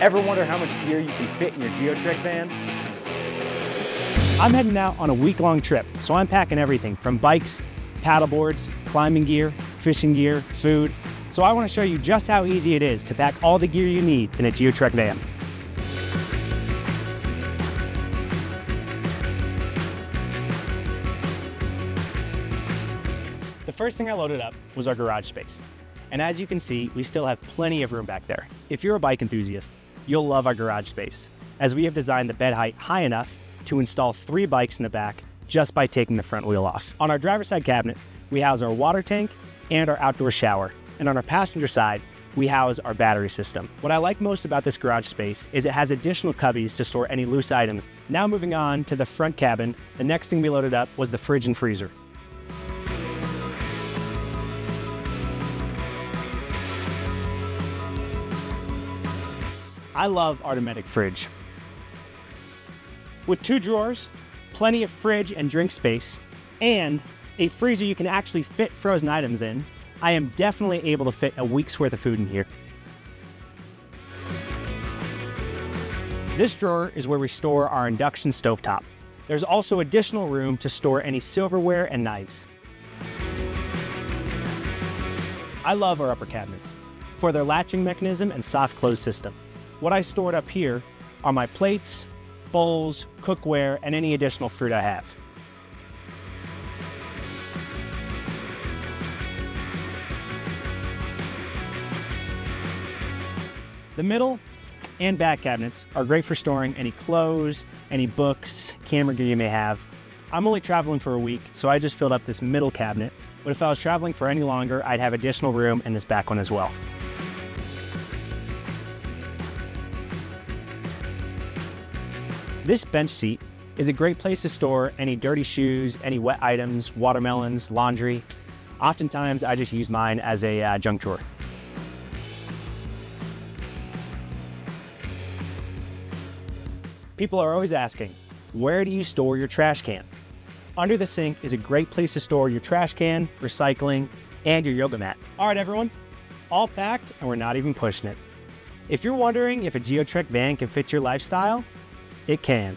Ever wonder how much gear you can fit in your Geotrek van? I'm heading out on a week-long trip, so I'm packing everything from bikes, paddleboards, climbing gear, fishing gear, food. So I want to show you just how easy it is to pack all the gear you need in a Geotrek van. The first thing I loaded up was our garage space. And as you can see, we still have plenty of room back there. If you're a bike enthusiast, you'll love our garage space, as we have designed the bed height high enough to install 3 bikes in the back just by taking the front wheel off. On our driver's side cabinet, we house our water tank and our outdoor shower. And on our passenger side, we house our battery system. What I like most about this garage space is it has additional cubbies to store any loose items. Now moving on to the front cabin, the next thing we loaded up was the fridge and freezer. I love our Dometic fridge. With 2 drawers, plenty of fridge and drink space, and a freezer you can actually fit frozen items in, I am definitely able to fit a week's worth of food in here. This drawer is where we store our induction stovetop. There's also additional room to store any silverware and knives. I love our upper cabinets for their latching mechanism and soft close system. What I stored up here are my plates, bowls, cookware, and any additional fruit I have. The middle and back cabinets are great for storing any clothes, any books, camera gear you may have. I'm only traveling for a week, so I just filled up this middle cabinet, but if I was traveling for any longer, I'd have additional room in this back one as well. This bench seat is a great place to store any dirty shoes, any wet items, watermelons, laundry. Oftentimes, I just use mine as a junk drawer. People are always asking, where do you store your trash can? Under the sink is a great place to store your trash can, recycling, and your yoga mat. All right, everyone, all packed, and we're not even pushing it. If you're wondering if a Geotrek van can fit your lifestyle, it can.